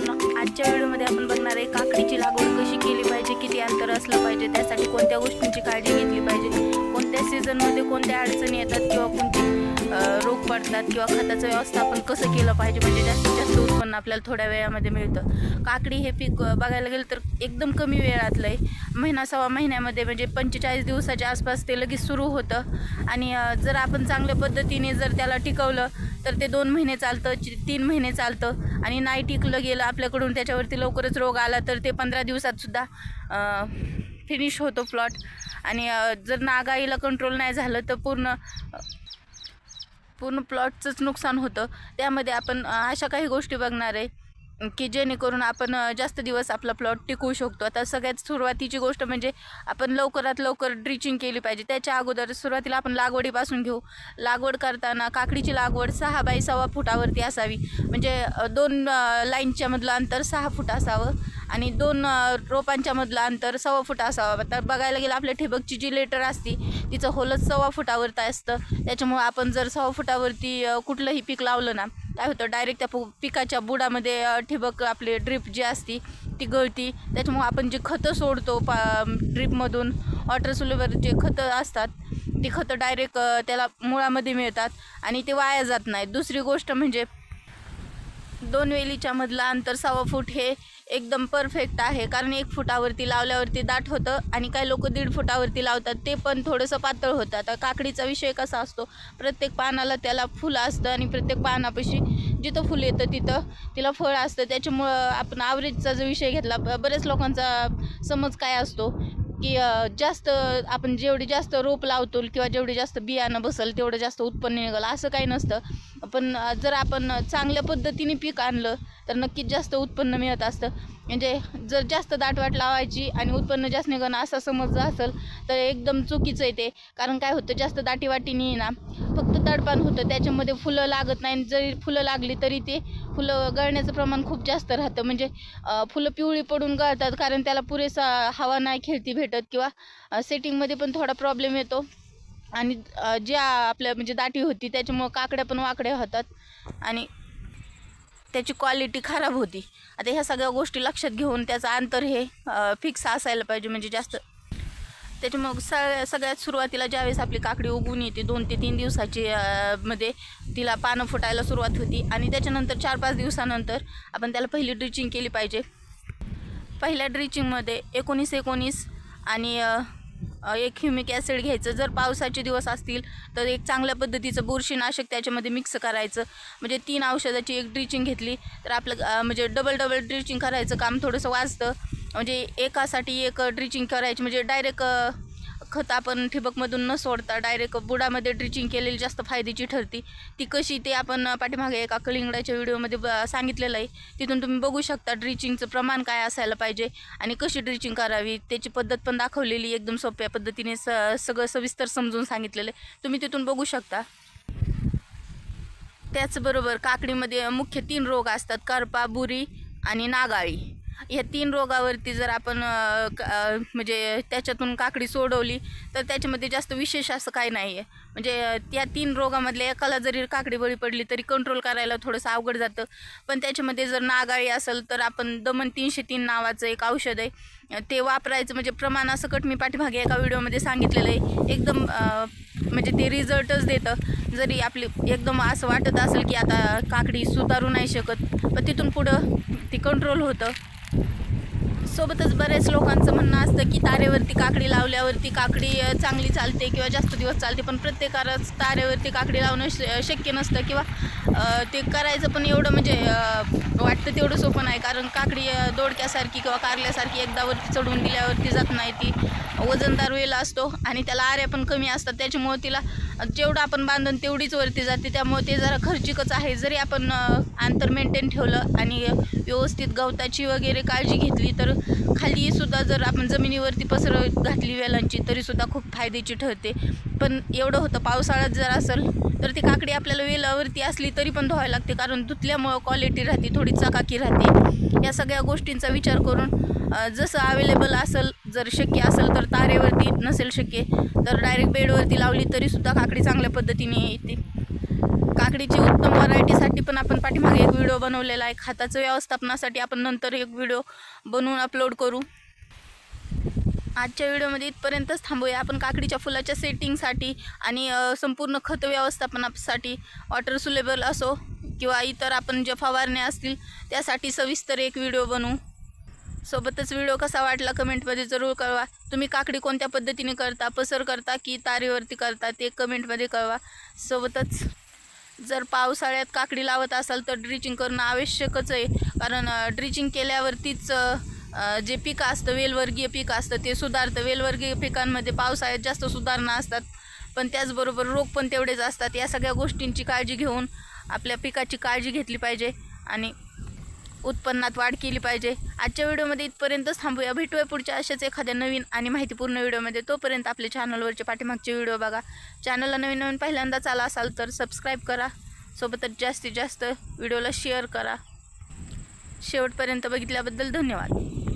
मित्रांनो, आजच्या व्हिडिओमध्ये आपण बघणार आहे काकडीची लागवड कशी केली पाहिजे, किती अंतर असलं पाहिजे, त्यासाठी कोणत्या गोष्टींची काळजी घेतली पाहिजे, कोणत्या सीझनमध्ये कोणत्या अडचणी येतात किंवा कोणते रोग पडतात किंवा खताचं व्यवस्थापन कसं केलं पाहिजे म्हणजे जास्तीत जास्त उत्पन्न आपल्याला थोड्या वेळामध्ये मिळतं. काकडी हे पीक बघायला गेलं तर एकदम कमी वेळातलं आहे. महिना सव्वा महिन्यामध्ये म्हणजे 45 दिवसाच्या आसपास ते लगेच सुरू होतं आणि जर आपण चांगल्या पद्धतीने जर त्याला टिकवलं तर ते 2 महिने चालतं, 3 महिने चालतं आणि नाही टिकलं गेलं आपल्याकडून त्याच्यावरती लवकरच रोग आला तर ते 15 दिवसातसुद्धा फिनिश होतो प्लॉट. आणि जर नागाईला कंट्रोल नाही झालं तर पूर्ण प्लॉटचंच नुकसान होतं. त्यामध्ये आपण अशा काही गोष्टी बघणार आहे की जेणेकरून आपण जास्त दिवस आपला प्लॉट टिकवू शकतो. आता सगळ्यात सुरुवातीची गोष्ट म्हणजे आपण लवकरात लवकर ड्रिचिंग केली पाहिजे. त्याच्या अगोदर सुरुवातीला आपण लागवडीपासून घेऊ. लागवड करताना काकडीची लागवड 6 बाय 6 फुटावरती असावी, म्हणजे 2 लाईनच्या मधलं अंतर 6 फूट असावं आणि 2 रोपांच्या मधलं अंतर 1.25 फूट असावं. तर बघायला गेलं आपल्या ठिबकची जी लेटर असती तिचं होलच 1.25 फुटावरती असतं. त्याच्यामुळं आपण जर 1.25 फुटावरती कुठलंही पीक लावलं ना काय होतं, डायरेक्ट त्या पिकाच्या बुडामध्ये ठिबक आपली ड्रीप जी असती ती गळती. त्याच्यामुळं आपण जे खतं सोडतो ड्रीपमधून वॉटर सोल्युबल जे खतं असतात ती खतं डायरेक्ट त्याला मुळामध्ये मिळतात आणि ते वाया जात नाहीत. दुसरी गोष्ट म्हणजे 2 वेलीच्या मधलं अंतर 1.25 फूट हे एकदम परफेक्ट आहे, कारण 1 फुटावरती लावल्यावरती दाट होतं आणि काही लोक 1.5 फुटावरती लावतात, ते पण थोडंसं पातळ होतं. आता काकडीचा विषय कसा असतो, प्रत्येक पानाला त्याला फुलं असतं आणि प्रत्येक पानापाशी जिथं फुल येतं तिथं तिला फळ असतं. त्याच्यामुळं आपण ॲव्हरेजचा जो विषय घेतला, बऱ्याच लोकांचा समज काय असतो की जास्त आपण जेवढी जास्त रोप लावतो किंवा जेवढी जास्त बियाणं बसेल तेवढं जास्त उत्पन्न निघेल, असं काही नसतं. पण जर आपण चांगल्या पद्धतीने पीक आणलं तर नक्कीच जास्त उत्पन्न मिळत असतं. म्हणजे जर जास्त दाटवाट लावायची आणि उत्पन्न जास्त निघणं असा समज असेल तर एकदम चुकीचं आहे ते. कारण काय होतं, जास्त दाटीवाटीने ना फक्त तडपान होतं, त्याच्यामध्ये फुलं लागत नाही. जरी फुलं लागली तरी ते फुलं गळण्याचं प्रमाण खूप जास्त राहतं, म्हणजे फुलं पिवळी पडून गळतात, कारण त्याला पुरेसा हवा नाही खेळती भेटत किंवा सेटिंगमध्ये पण थोडा प्रॉब्लेम येतो. आणि ज्या आपल्या म्हणजे दाटी होती त्याच्यामुळं काकड्या पण वाकड्या होतात आणि त्याची क्वालिटी खराब होती. आता ह्या सगळ्या गोष्टी लक्षात घेऊन त्याचं अंतर हे फिक्स असायला पाहिजे, म्हणजे जास्त. त्याच्यामुळं सगळ्यात सुरुवातीला ज्यावेळेस आपली काकडी उगवून येते 2 ते 3 दिवसाची मध्ये तिला पानं फुटायला सुरुवात होती आणि त्याच्यानंतर 4-5 दिवसानंतर आपण त्याला पहिली ड्रिचिंग केली पाहिजे. पहिल्या ड्रिचिंगमध्ये 19-19 आणि 1 ह्युमिक ॲसिड घ्यायचं. जर पावसाचे दिवस असतील तर एक चांगल्या पद्धतीचं बुरशीनाशक त्याच्यामध्ये मिक्स करायचं. म्हणजे 3 औषधाची एक ड्रिचिंग घेतली तर आपलं म्हणजे डबल ड्रिचिंग करायचं काम थोडंसं वाचतं. म्हणजे एकासाठी एक ड्रिचिंग करायची, म्हणजे डायरेक्ट खत आपण ठिबकमधून न सोडता डायरेक्ट बुडामध्ये ड्रिचिंग केलेली जास्त फायद्याची ठरते. ती कशी ते आपण पाठीमागे एका कलिंगडाच्या व्हिडिओमध्ये सांगितलेलं आहे, तिथून तुम्ही बघू शकता ड्रिचिंगचं प्रमाण काय असायला पाहिजे आणि कशी ड्रिचिंग करावी त्याची पद्धत पण दाखवलेली, एकदम सोप्या पद्धतीने सगळं सविस्तर समजून सांगितलेलं आहे, तुम्ही तिथून बघू शकता. त्याचबरोबर काकडीमध्ये मुख्य 3 रोग असतात, करपा, बुरी आणि नागाळी. ह्या 3 रोगावरती जर आपण म्हणजे त्याच्यातून काकडी सोडवली तर त्याच्यामध्ये जास्त विशेष असं काही नाही आहे. म्हणजे त्या 3 रोगामधल्या एकाला जरी काकडी बळी पडली तरी कंट्रोल करायला थोडंसं अवघड जातं. पण त्याच्यामध्ये जर नागाळी असेल तर आपण दमन 303 नावाचं एक औषध आहे ते वापरायचं. म्हणजे प्रमाणासकट मी पाठीमागे एका व्हिडिओमध्ये सांगितलेलं आहे, एकदम म्हणजे ते रिझल्टच देतं. जरी आपली एकदम असं वाटत असेल की आता काकडी सुधारू नाही शकत, पण तिथून पुढं ती कंट्रोल होतं. सोबतच बऱ्याच लोकांचं म्हणणं असतं की तारेवरती काकडी लावल्यावरती काकडी चांगली चालते किंवा जास्त दिवस चालते, पण प्रत्येकालाच तारेवरती काकडी लावणं शक्य नसतं किंवा ते करायचं पण एवढं म्हणजे वाटतं तेवढं सोपं नाही. कारण काकडी दोडक्यासारखी किंवा कारल्यासारखी एकदा वरती चढवून दिल्यावरती जात नाही, ती वजनदार वेल असतो आणि त्याला आऱ्या पण कमी असतात. त्याच्यामुळं तिला जेवढं आपण बांधून तेवढीच वरती जाते, त्यामुळे ते जरा खर्चिकच आहे. जरी आपण अंतर मेंटेन ठेवलं आणि व्यवस्थित गवताची वगैरे काळजी घेतली तर खाली सुद्धा जर आपण जमिनीवरती पसरत घातली वेलांची तरीसुद्धा खूप फायद्याची ठरते. पण एवढं होतं, पावसाळ्यात जर असेल तर ती काकडी आपल्याला वेलावरती असली तरी पण धुवायला लागते, कारण धुतल्यामुळं क्वालिटी राहते, थोडी चकाकी राहते. या सगळ्या गोष्टींचा विचार करून जसं अवेलेबल असेल, जर शक्य असेल तर तारेवरती, नसेल शक्य तर डायरेक्ट बेडवरती लावली तरीसुद्धा काकडी चांगल्या पद्धतीने येते. काकडीची उत्तम व्हरायटीसाठी पण आपण पाठीमागे एक व्हिडिओ बनवलेला आहे. खताचं व्यवस्थापनासाठी आपण नंतर एक व्हिडिओ बनवून अपलोड करू. आजच्या व्हिडिओमध्ये इथपर्यंतच थांबूया. आपण काकडीच्या फुलाच्या सेटिंगसाठी आणि संपूर्ण खत व्यवस्थापनासाठी वॉटर सुलेबल असो किंवा इतर आपण ज्या फवारण्या असतील त्यासाठी सविस्तर एक व्हिडिओ बनवू. सोबतच व्हिडिओ कसा वाटला कमेंटमध्ये जरूर कळवा. तुम्ही काकडी कोणत्या पद्धतीने करता, पसर करता की तारेवरती करता ते कमेंटमध्ये कळवा. सोबतच जर पावसाळ्यात काकडी लावत असाल तर ड्रिचिंग करणं आवश्यकच आहे, कारण ड्रिचिंग केल्यावरतीच जे पीक असतं वेलवर्गीय पीक असतं ते सुधारतं. वेलवर्गीय पिकांमध्ये पावसाळ्यात जास्त सुधारणा असतात, पण त्याचबरोबर रोग पण तेवढेच असतात. या सगळ्या गोष्टींची काळजी घेऊन आपल्या पिकाची काळजी घेतली पाहिजे आणि उत्पन्नात वाढ केली पाहिजे. आजच्या व्हिडिओमध्ये इथपर्यंतच थांबूया. भेटूया पुढच्या अशाच एखाद्या नवीन आणि माहितीपूर्ण व्हिडिओमध्ये. तोपर्यंत आपल्या चॅनलवरचे पाठीमागचे व्हिडिओ बघा. चॅनलला नवीन पहिल्यांदाच आला असाल तर सबस्क्राईब करा. सोबतच जास्तीत जास्त व्हिडिओला शेअर करा. शेवटपर्यंत बघितल्याबद्दल धन्यवाद.